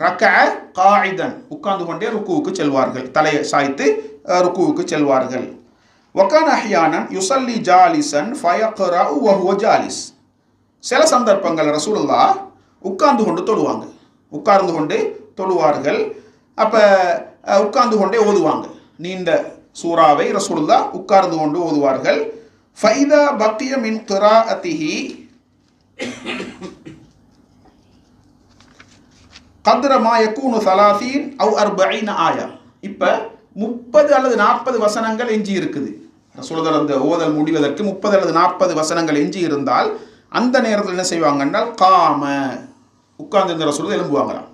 ரகா காயிதன், உட்கார்ந்து கொண்டே ருக்குவுக்கு செல்வார்கள், தலையை சாய்த்து ருக்குவுக்கு செல்வார்கள். வக்கான அஹ்யானன் யுஸல்லி ஜாலிசன் ஃபயக்ரஉ வஹுவ ஜாலிஸ். சில சந்தர்ப்பங்கள் ரசூலுல்லாஹ் உட்கார்ந்து கொண்டு தொழுவாங்க, உட்கார்ந்து கொண்டு தொழுவார்கள். அப்போ உட்கார்ந்து கொண்டே ஓதுவாங்க. நீண்ட சூறாவை ரசூலுல்லாஹ் உட்கார்ந்து கொண்டு ஓதுவார்கள். ஃபைதா பக்கிய மின் கிராஅத்திஹி கத்ர மா யகூனு 30 அவ் 40 ஆயா. இப்போ 30 அல்லது 40 வசனங்கள் எஞ்சி இருக்குது. ரசூலுல்லாஹ் அந்த ஓதல் முடிவதற்கு 30 அல்லது 40 வசனங்கள் எஞ்சி இருந்தால் அந்த நேரத்தில் என்ன செய்வாங்கன்னா காம, உட்கார்ந்து இந்த ரசூலுல்லாஹ் எழும்புவாங்களாம்.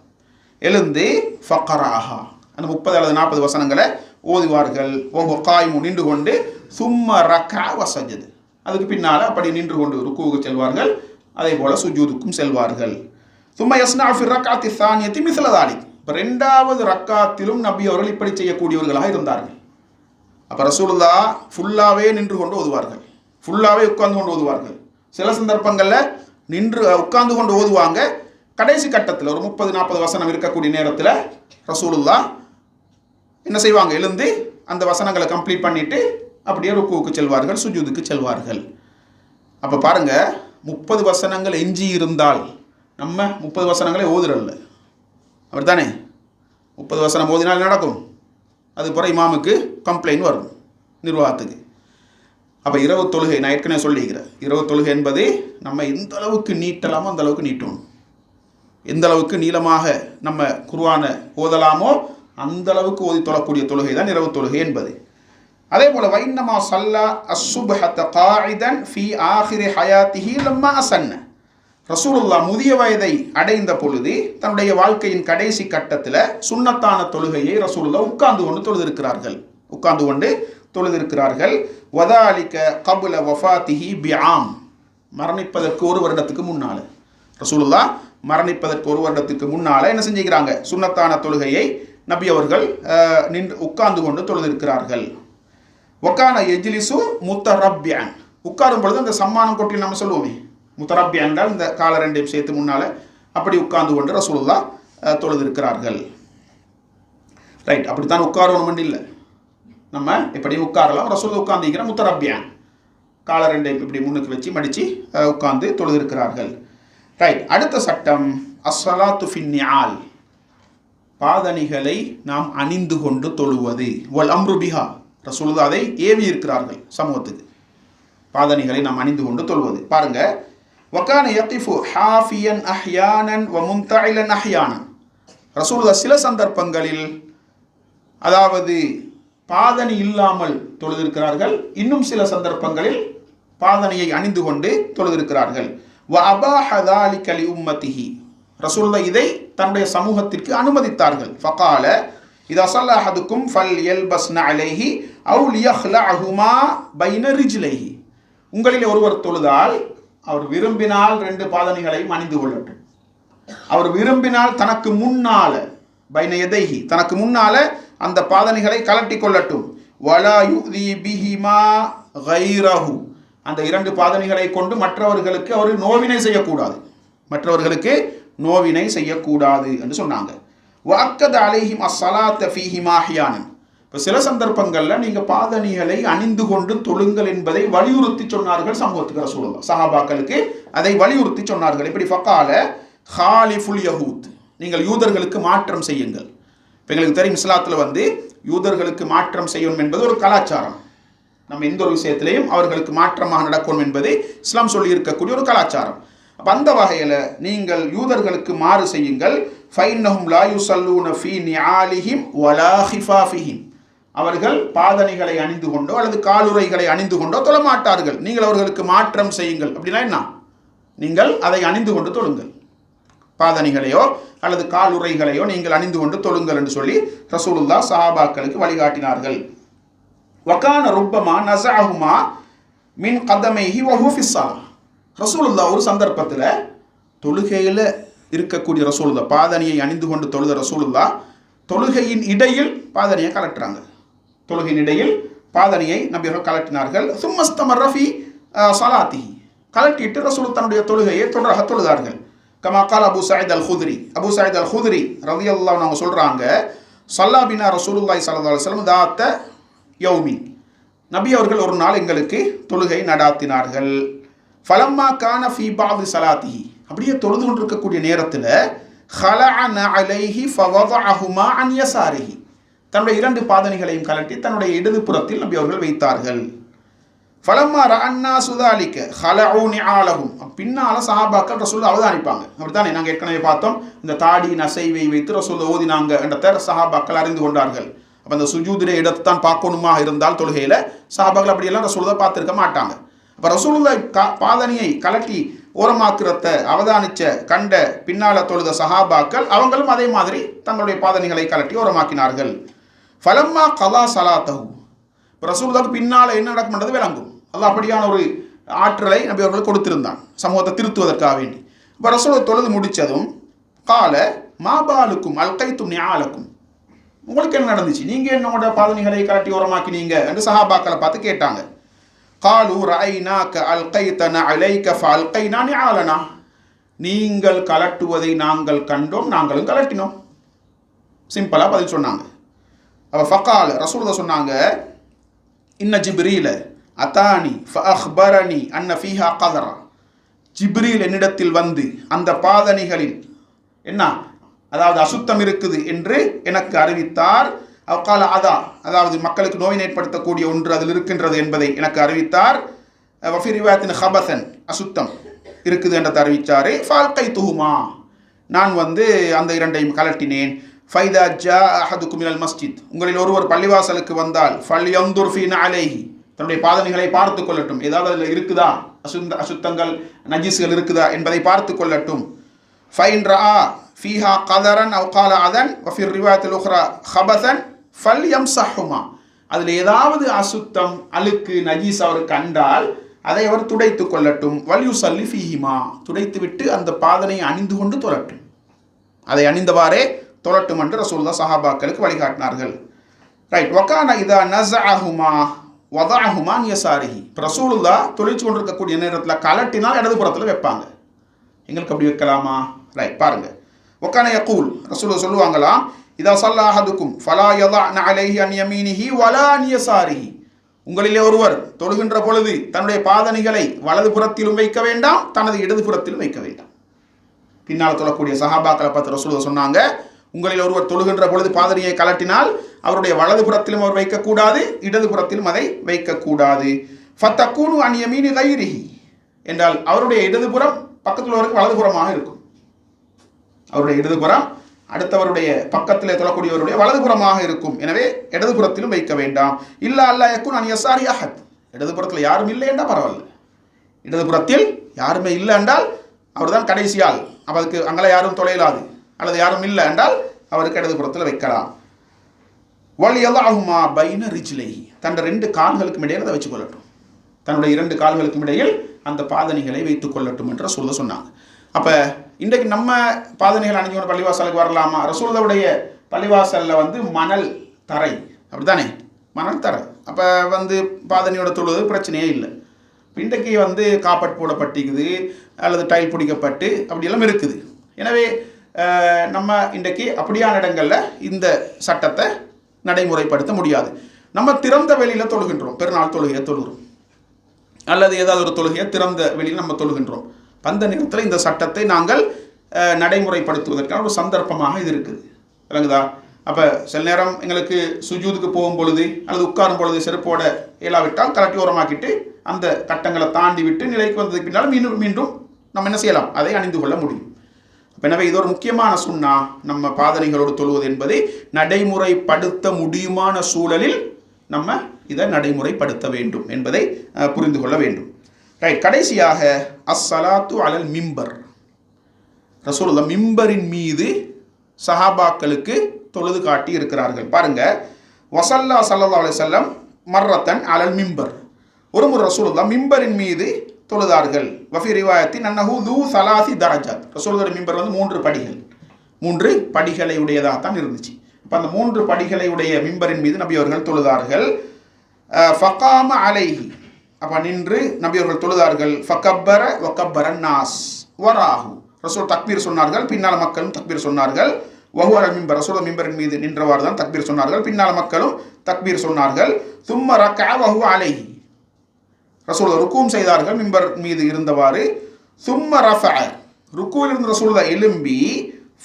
எழுந்து ஃபக்கராஹா, அந்த 30 அல்லது 40 வசனங்களை ஓதுவார்கள். ஓஹோ காய்மு, நின்று கொண்டு, சும்ம ரக்கா வசஜது, அதுக்கு பின்னால் அப்படி நின்று கொண்டு ருக்குவுக்கு செல்வார்கள். அதே போல சுஜூதுக்கும் செல்வார்கள். சும்ம யஸ்னா ஃபி ரக்காத்தி தானியத்தி மிஸ்ல தாலிக். இப்போ 2வது ரக்காத்திலும் நபி அவர்கள் இப்படி செய்யக்கூடியவர்களாக இருந்தார்கள். அப்போ ரசூலுல்லாஹ் ஃபுல்லாகவே நின்று கொண்டு ஓதுவார்கள், ஃபுல்லாகவே உட்கார்ந்து கொண்டு ஓதுவார்கள். சில சந்தர்ப்பங்களில் நின்று உட்கார்ந்து கொண்டு ஓதுவாங்க. கடைசி கட்டத்தில் ஒரு 30-40 வசனம் இருக்கக்கூடிய நேரத்தில் ரசூலுல்லாஹ் என்ன செய்வாங்க? எழுந்து அந்த வசனங்களை கம்ப்ளீட் பண்ணிட்டு அப்படியே ருக்குவுக்கு செல்வார்கள், சுஜூதுக்கு செல்வார்கள். அப்போ பாருங்க, 30 வசனங்கள் எஞ்சி இருந்தால் நம்ம 30 வசனங்களை ஓதுறல்ல, அப்படித்தானே? 30 வசனம் ஓதினால் நடக்கும், அது பிற இமாமுக்கு கம்ப்ளைண்ட் வரும், நிர்வாகத்துக்கு. அப்போ இரவு தொழுகை நான் ஏற்கனவே சொல்லிக்கிறேன், இரவு தொழுகை என்பது நம்ம எந்த அளவுக்கு நீட்டலாமோ அந்த அளவுக்கு நீட்டணும். எந்த அளவுக்கு நீளமாக நம்ம குர்ஆனை ஓதலாமோ அந்த அளவுக்கு ஓதி தொழக்கூடிய தொழுகை தான் இரவு தொழுகை என்பது. அதே போல வைன்னமா சல்லா அஸ்ஸுப்ஹத காயிதன் ஃபீ ஆகிரி ஹயாத்திஹி லம்மா அஸன்ன. ரசூலுல்லாஹ் முதிய வயதை அடைந்த பொழுது தன்னுடைய வாழ்க்கையின் கடைசி கட்டத்தில் சுன்னத்தான தொழுகையை ரசூலுல்லாஹ் உட்கார்ந்து கொண்டு தொழுதிருக்கிறார்கள், உட்கார்ந்து கொண்டு தொழுதிருக்கிறார்கள். வதாலிக கபுல வஃபாத்திஹி பிஆம், மரணிப்பதற்கு 1 வருடத்துக்கு முன்னால், ரசூலுல்லாஹ் மரணிப்பதற்கு 1 வருடத்துக்கு முன்னால் என்ன செஞ்சுக்கிறாங்க? சுன்னத்தான தொழுகையை நபி அவர்கள் நின்று உட்கார்ந்து கொண்டு தொழுதிருக்கிறார்கள். வக்கான எஜ்லிசு முத்தரப்பியான், உட்காரும் பொழுது அந்த சம்மானம் கொட்டி நம்ம சொல்லுவோமே, முத்தரப்பியான் என்றால் இந்த கால 2 சேர்த்து முன்னால் அப்படி உட்கார்ந்து கொண்டு ரசூலுல்லாஹ் தொழுதிருக்கிறார்கள். ரைட். அப்படித்தான் உட்காரணும் இல்லை, நம்ம எப்படியும் உட்காரலாம். ரசூலுல்லாஹ் உட்கார்ந்துக்கிற முத்தரப்பியான், கால 2 இப்படி முன்னுக்கு வச்சு மடித்து உட்கார்ந்து தொழுதிருக்கிறார்கள். ரைட். அடுத்த சட்டம் அஸ்ஸலாத்து ஃபின்னிஆல், பாதணிகளை நாம் அணிந்து கொண்டு தொழுவது. வல் அம்ரு பிஹா, ரசூலுல்லாஹ் அதை ஏவி இருக்கிறார்கள் சமூகத்துக்கு, பாதணிகளை நாம் அணிந்து கொண்டு தொழுவது. பாருங்க, வகான யகிஃபு ஹாஃபியன் அஹ்யானன் வ முன்தஇலன் அஹ்யானன். ரசூலுல்லாஹ் சில சந்தர்ப்பங்களில், அதாவது பாதணி இல்லாமல் தொழுதிருக்கிறார்கள். இன்னும் சில சந்தர்ப்பங்களில் பாதணியை அணிந்து கொண்டு தொழுதிருக்கிறார்கள். வஅபாஹ ذلك لأمته ரசூலுல்லாஹ் இதை தன்னுடைய சமூகத்திற்கு அனுமதித்தார்கள். ஃபகால இதா ஸல்லா அஹதுக்கும் ஃபல்யல்பஸ்ன அலைஹி அவ் லியஹ்லஅஹுமா பைன ரிஜ்லைஹி, உங்களில் ஒருவர் தொழுதால் அவர் விரும்பினால் 2 பாதணிகளையும் அணிந்து கொள்ளட்டும். அவர் விரும்பினால் தனக்கு முன்னால பைன யதைஹி, தனக்கு முன்னால அந்த பாதணிகளை கலட்டி கொள்ளட்டும். வலா யுதி பிஹிமா கைரஹு, அந்த 2 பாதணிகளை கொண்டு மற்றவர்களுக்கு அவர் நோவினை செய்யக்கூடாது, மற்றவர்களுக்கு நோவினை செய்யக்கூடாது என்று சொன்னாங்க. வஅக்கத அலைஹிம் அஸ்ஸலாத்த ஃபீஹிமா அஹ்யானன், இப்போ சில சந்தர்ப்பங்களில் நீங்கள் பாதணிகளை அணிந்து கொண்டு தொழுங்கள் என்பதை வலியுறுத்தி சொன்னார்கள் சமூகத்துக்கு ரசூலுல்லாஹ். சஹாபாக்களுக்கு அதை வலியுறுத்தி சொன்னார்கள். இப்படி ஃபகால ஹாலிஃபுல் யஹூத், நீங்கள் யூதர்களுக்கு மாற்றம் செய்யுங்கள். இப்போ எங்களுக்கு தெரியும் இஸ்லாத்தில் யூதர்களுக்கு மாற்றம் செய்யணும் என்பது ஒரு கலாச்சாரம். நம்ம எந்த ஒரு விஷயத்திலையும் அவர்களுக்கு மாற்றமாக நடக்கணும் என்பதை இஸ்லாம் சொல்லி இருக்கக்கூடிய ஒரு கலாச்சாரம். அப்போ அந்த வகையில் நீங்கள் யூதர்களுக்கு மாறு செய்யுங்கள். ஃபைன்னஹும் லா யுஸல்லூன ஃபீ நிஆலிஹிம் வலா ஹிஃபாஃபிஹிம், அவர்கள் பாதணிகளை அணிந்து கொண்டோ அல்லது காலுறைகளை அணிந்து கொண்டோ தொழமாட்டார்கள், நீங்கள் அவர்களுக்கு மாற்றம் செய்யுங்கள். அப்படின்னா என்ன? நீங்கள் அதை அணிந்து கொண்டு தொழுங்கள், பாதணிகளையோ அல்லது காலுறைகளையோ நீங்கள் அணிந்து கொண்டு தொழுங்கள் என்று சொல்லி ரசூலுல்லாஹ் சஹாபாக்களுக்கு வழிகாட்டினார்கள். வகான ருப்பமா நஸஅஹுமா மின் கதமைஹி வஹு ஃபிஸ்ஸலாஹ், ரசூலுல்லாஹ் ஒரு சந்தர்ப்பத்தில் தொழுகையில் இருக்கக்கூடிய ரசூலுல்லாஹ் பாதணியை அணிந்து கொண்டு தொழுத ரசூலுல்லாஹ் தொழுகையின் இடையில் பாதணியை கலட்டுறாங்க. தொழுகையின் இடையில் பாதணியை நபியர்கள் கலட்டினார்கள். சும்மஸ்தமர்ர ஃபீ ஸலாத்திஹி, கலட்டிட்டு ரசூல் தன்னுடைய தொழுகையை தொடராக தொழுதார்கள். கமா கால் அபு சயீத் அல் குத்ரி, அபு சயீத் அல் குத்ரி ரலியல்லாஹு அன்ஹு சொல்றாங்க, ஸல்லா பினா ரசூலுல்லாஹி ஸல்லல்லாஹு அலைஹி வஸல்லம் தாத்த யௌமின், நபி அவர்கள் ஒரு நாள் எங்களுக்கு தொழுகை நடாத்தினார்கள். ஃபலம்மா கான ஃபீ பாதி ஸலாத்திஹி, அப்படியே தொழுது கொண்டிருக்கக்கூடிய நேரத்தில் ஹலஅன அலைஹி ஃபவதஅஹுமா அன் யஸாரிஹி, தன்னுடைய 2 பாதணிகளையும் கலட்டி தன்னுடைய இடது புறத்தில் நபி அவர்கள் வைத்தார்கள். ஃபலம்மா ரஅன்னா சுதாலிக ஹலஉ நிஆலஹும், பின்னால சஹாபாக்கள் ரசூல் அவதானிப்பாங்க. அப்படித்தானே நாங்கள் ஏற்கனவே பார்த்தோம், இந்த தாடி நசைவை வைத்து ரசூல் ஓதினாங்க என்ற சஹாபாக்கள் அறிந்து கொண்டார்கள். அப்போ அந்த சுஜூதிலே இடத்தை தான் பார்க்கணுமா இருந்தால் தொழுகையில் சஹாபாக்கள் அப்படியெல்லாம் ரசூல் தான் பார்த்துருக்க மாட்டாங்க. அப்போ ரசூலுல்லாஹ் பாதணியை கலட்டி ஓரமாக்குறத அவதானிச்ச கண்ட பின்னால தொழுத சஹாபாக்கள் அவங்களும் அதே மாதிரி தங்களுடைய பாதணிகளை கலட்டி ஓரமாக்கினார்கள். ஃபலம்மா கலா ஸலாத்தஹு, ரசூலுல்லாஹ்க்கு பின்னால என்ன நடக்கும்ன்றது விளங்கும். அல்லாஹ் அப்படியான ஒரு ஆற்றலை நபி அவர்கள் கொடுத்திருந்தான் சமூகத்தை திருத்துவதற்காக வேண்டி. இப்போ ரசூலுல்லாஹ் தொழுது முடித்ததும் கால மாபாலுக்கும் அல்கைத்தும் நிஆலக்கும், உங்களுக்கு என்ன நடந்துச்சு, நீங்கள் என்னோட பாதணிகளை கலட்டி ஓரமாக்கினீங்க என்று சஹாபாக்களை பார்த்து கேட்டாங்க. காலு ரஐனாக அல்கைதன அலைக ஃபஅல்கைனா நிஆலனா, நீங்கள் கலட்டுவதை நாங்கள் கண்டோம், நாங்களும் கலட்டினோம். சிம்பிளாக பதில் சொன்னாங்க. அப்போ ஃபகால ரசூலுல்லாஹ் சொன்னாங்க, இன்ன ஜிப்ரீல அதானி ஃபஅக்பரனி அன்ன ஃபீஹா கதரா, ஜிப்ரீல் என்னிடத்தில் அந்த பாதணிகளில் என்ன, அதாவது அசுத்தம் இருக்குது என்று எனக்கு அறிவித்தார். அவ்கால அதா, அதாவது மக்களுக்கு நோய் ஏற்படுத்தக்கூடிய ஒன்று அதில் இருக்கின்றது என்பதை எனக்கு அறிவித்தார். வஃபி ரிவாயத்தின் ஹபசன், அசுத்தம் இருக்குது என்றதை அறிவித்தார். ஃபால்கை துஹுமா, நான் அந்த 2ஐயும் கலட்டினேன். ஃபைதா ஜா அஹதுக்கும் மினல் மஸ்ஜித், உங்களில் ஒருவர் பள்ளிவாசலுக்கு வந்தால் ஃபல்யன்துர் ஃபீ அலைஹி, தன்னுடைய பாதணிகளை பார்த்து கொள்ளட்டும், ஏதாவது அதில் இருக்குதா, அசுத்தங்கள் நஜீஸ்கள் இருக்குதா என்பதை பார்த்து கொள்ளட்டும். ஃபைன் ரஆ ஃபீஹா கதரன் அவ் கால அதன் வஃபி ரிவாயத்தில் உஹ்ரா ஹபசன் ஃபல்யம்ஸஹுமா, அதில் ஏதாவது அசுத்தம் அழுக்கு நஜீஸ் அவர் கண்டால் அதை அவர் துடைத்து கொள்ளட்டும். வல்யுஸல்லி ஃபீஹிமா, துடைத்து விட்டு அந்த பாதனை அணிந்து கொண்டு தொழட்டும், அதை அணிந்தவாறே தொழட்டும் என்று ரசூலுல்லாஹ் சஹாபாக்களுக்கு வழிகாட்டினார்கள். ரைட். வகான இதா நஸஅஹுமா வதஅஹுமா அன் யஸாரிஹி, ரசூலுல்லாஹ் தொழிற்சி கொண்டிருக்கக்கூடிய நேரத்தில் கலட்டினால் இடது புறத்தில் வைப்பாங்க. எங்களுக்கு அப்படி வைக்கலாமா? ரைட், பாருங்க. வகான யகூல், ரசூலுல்லாஹ் சொல்லுவாங்களாம், இதா ஸல்லா அஹதுக்கும் ஃபலா யதஅன அலைஹி அன் யமீனிஹி வலா அன் யஸாரிஹி, உங்களிலே ஒருவர் தொழுகின்ற பொழுது தன்னுடைய பாதணிகளை வலது புறத்திலும் வைக்க வேண்டாம், தனது இடது புறத்திலும் வைக்க வேண்டாம். பின்னால் தொழக்கூடிய சஹாபாக்களை பார்த்து ரசூலுல்லாஹ் சொன்னாங்க, உங்களில் ஒருவர் தொழுகின்ற பொழுது பாதணியை கலட்டினால் அவருடைய வலது புறத்திலும் அவர் வைக்கக்கூடாது, இடது புறத்திலும் அதை வைக்கக்கூடாது. ஃபத்தகூனு அன் யமீனி கைரிஹி, என்றால் அவருடைய இடதுபுறம் பக்கத்தில் உள்ளவருக்கு வலதுபுறமாக இருக்கும், அவருடைய இடதுபுறம் அடுத்தவருடைய பக்கத்தில் தொழக்கூடியவருடைய வலதுபுறமாக இருக்கும். எனவே இடதுபுறத்திலும் வைக்க வேண்டாம். இல்லா அல்லா யக்குன் அன் யஸாரி அஹத், இடதுபுறத்தில் யாரும் இல்லை என்றால் பரவாயில்ல. இடதுபுறத்தில் யாருமே இல்லை என்றால் அவர் தான் கடைசியால், அவருக்கு அங்கே யாரும் தொலைலாது, அல்லது யாரும் இல்லை என்றால் அவருக்கு இடதுபுறத்தில் வைக்கலாம். வலியல்லாஹுமா பைன ரிஜ்லைஹி, தன் 2 கால்களுக்கும் இடையில் அதை வச்சு கொள்ளட்டும். தன்னுடைய 2 கால்களுக்கும் இடையில் அந்த பாதணிகளை வைத்துக் கொள்ளட்டும் என்று ரசூலுல்லாஹ் சொன்னாங்க. அப்போ இன்றைக்கு நம்ம பாதணிகள் அணிஞ்சு ஒரு பள்ளிவாசலுக்கு வரலாமா? ரசூலுல்லாஹ்வுடைய பள்ளிவாசலில் மணல் தரை, அப்படித்தானே, மணல் தரை. அப்போ பாதணியோட தொழுவது பிரச்சனையே இல்லை. இன்றைக்கு காப்பட் போடப்பட்டிருக்குது, அல்லது டைல் பிடிக்கப்பட்டு அப்படியெல்லாம் இருக்குது. எனவே நம்ம இன்றைக்கு அப்படியான இடங்களில் இந்த சட்டத்தை நடைமுறைப்படுத்த முடியாது. நம்ம திறந்த வெளியில் தொழுகின்றோம், பெருநாள் தொழுகையை தொழுகிறோம், அல்லது ஏதாவது ஒரு தொழுகையை திறந்த வெளியில் நம்ம தொழுகின்றோம். அந்த நேரத்தில் இந்த சட்டத்தை நாங்கள் நடைமுறைப்படுத்துவதற்கான ஒரு சந்தர்ப்பமாக இது இருக்குது. விளங்குதா? அப்போ சில நேரம் எங்களுக்கு சுஜூதுக்கு போகும் பொழுது அல்லது உட்காரும் பொழுது செருப்போட இயலாவிட்டால் கலட்டி ஓரமாக்கிட்டு அந்த கட்டங்களை தாண்டி விட்டு நிலைக்கு வந்ததுக்கு பின்னால் மீண்டும் நம்ம என்ன செய்யலாம், அதை அணிந்து கொள்ள முடியும். எனவே இது ஒரு முக்கியமான சுன்னா. நம்ம பாதணிகளோடு தொழுவது என்பதை நடைமுறைப்படுத்த முடியுமான சூழலில் நம்ம இதை நடைமுறைப்படுத்த வேண்டும் என்பதை புரிந்து கொள்ள வேண்டும். ரைட். கடைசியாக அஸ்ஸலாத்து அலல் மிம்பர். ரசூலுல்லாஹ் மிம்பரின் மீது சஹாபாக்களுக்கு தொழுது காட்டி இருக்கிறார்கள். பாருங்க, வஸல்லா ஸல்லல்லாஹு அலைஹி வஸல்லம் மர்ரத்தன் அலல் மிம்பர், ஒரு முறை ரசூலுல்லாஹ் மிம்பரின் மீது தொழுதார்கள். வஃபி ரிவாயத்தின் அன்னஹு து ஸலாசி தரஜாத், ரசூலுல்லாஹ் மிம்பர் 3 படிகள், 3 படிகளை உடையதாக தான் இருந்துச்சு. இப்போ அந்த 3 படிகளை உடைய மிம்பரின் மீது நபி அவர்கள் தொழுதார்கள். ஃபகாம அலைஹி, அப்போ நின்று நபி அவர்கள் தொழுதார்கள். ஃபகப்பர வகப்பர நாஸ் வராஹு, ரசூல் தக்பீர் சொன்னார்கள், பின்னால் மக்களும் தக்பீர் சொன்னார்கள். வஹுவ அல் மிம்பர், ரசூல் மிம்பரின் மீது நின்றவாறு தான் தக்பீர் சொன்னார்கள், பின்னால் மக்களும் தக்பீர் சொன்னார்கள். சும்ம ரக்கஅ வஹுவ அலைஹி, ரசூல் ருக்கூம் செய்தார்கள் மிம்பர் மீது இருந்தவாறு. சும்ம ரஃபஅ, ருக்கூவில் இருந்து ரசூல் எழும்பி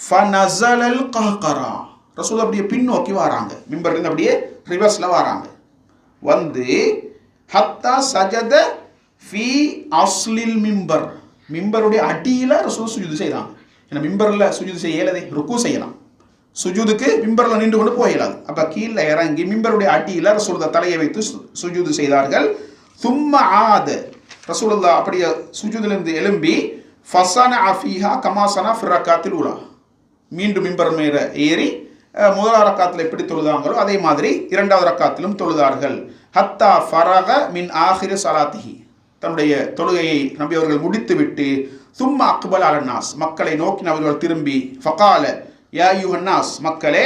ஃபனஸலல் கஹ்கரா, ரசூல் அப்படியே பின்னோக்கி வராங்க, மிம்பர்லேருந்து அப்படியே ரிவர்ஸில் வராங்க. ஹத்தா சஜத ஃபி அஸ்லில் மிம்பர், மிம்பருடைய அடியில் ரசூல் சுஜூது செய்தாங்க. ஏன்னா மிம்பரில் சுஜூது செய்ய இயலதே, ருக்கு செய்யலாம், சுஜூதுக்கு மிம்பரில் நின்று கொண்டு போயிடலாது. அப்போ கீழே இறங்கி மிம்பருடைய அடியில் ரசூல் தலையை வைத்து சுஜூது செய்தார்கள். சும்ம ஆத, ரசூலுல்லாஹ் அப்படியே சுஜூதிலிருந்து எழும்பி ஃபஸன அஃபீஹா கமாசனா ஃபிரக்காத்தில் உலா, மீண்டும் மிம்பர் மேல ஏறி முதல் ரக்காத்தில் எப்படி தொழுதாங்களோ அதே மாதிரி 2வது ரக்காத்திலும் தொழுதார்கள். ஹத்தா ஃபரக மின் ஆஹிரி சலாத்திஹி, தன்னுடைய தொழுகையை நபி அவர்கள் முடித்துவிட்டு சும்மா அக்பல் அலன்னாஸ், மக்களை நோக்கி அவர்கள் திரும்பி ஃபகால யா யுஹன்னாஸ், மக்களே,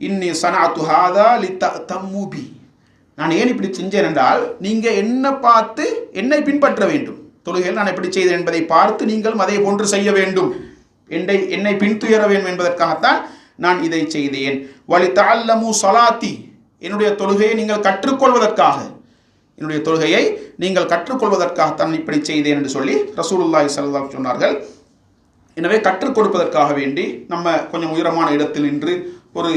இன்னி சனஅத்து ஹாதா லிதஅத்தம்மு பி, நான் ஏன் இப்படி செஞ்சேன் என்றால் நீங்கள் என்ன பார்த்து என்னை பின்பற்ற வேண்டும், தொழுகையில் நான் எப்படி செய்தேன் என்பதை பார்த்து நீங்களும் அதே போன்று செய்ய வேண்டும், என்னை பின்துயர வேண்டும் என்பதற்காகத்தான் நான் இதை செய்தேன். வலி தஅல்லமு ஸலாத்தி, என்னுடைய தொழுகையை நீங்கள் கற்றுக்கொள்வதற்காக, என்னுடைய தொழுகையை நீங்கள் கற்றுக்கொள்வதற்காகத்தான் இப்படி செய்தேன் என்று சொல்லி ரசூலுல்லாஹி ஸல்லல்லாஹு அலைஹி வஸல்லம் சொன்னார்கள். எனவே கற்றுக் கொடுப்பதற்காக வேண்டி நம்ம கொஞ்சம் உயரமான இடத்தில் நின்று ஒரு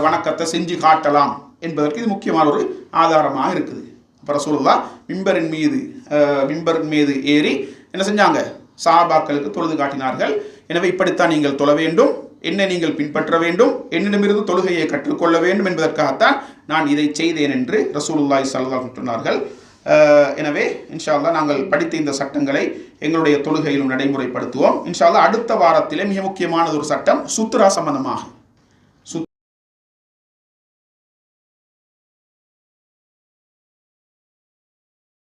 வணக்கத்தை செஞ்சு காட்டலாம் என்பதற்கு இது முக்கியமான ஒரு ஆதாரமாக இருக்குது. அப்போ ரசூலுல்லாஹ் மிம்பரின் மீது ஏறி என்ன செஞ்சாங்க, சஹாபாக்களுக்கு தொழுது காட்டினார்கள். எனவே இப்படித்தான் நீங்கள் தொழ வேண்டும், என்னை நீங்கள் பின்பற்ற வேண்டும், என்னிடமிருந்து தொழுகையை கற்றுக்கொள்ள வேண்டும் என்பதற்காகத்தான் நான் இதை செய்தேன் என்று ரசூலுல்லாஹி ஸல்லல்லாஹு அலைஹி வஸல்லம் சொன்னார்கள். எனவே இன்ஷா அல்லாஹ் நாங்கள் படித்த இந்த சட்டங்களை எங்களுடைய தொழுகையிலும் நடைமுறைப்படுத்துவோம். இன்ஷா அல்லாஹ் அடுத்த வாரத்திலே மிக முக்கியமான ஒரு சட்டம் சுத்ரா சம்பந்தமாக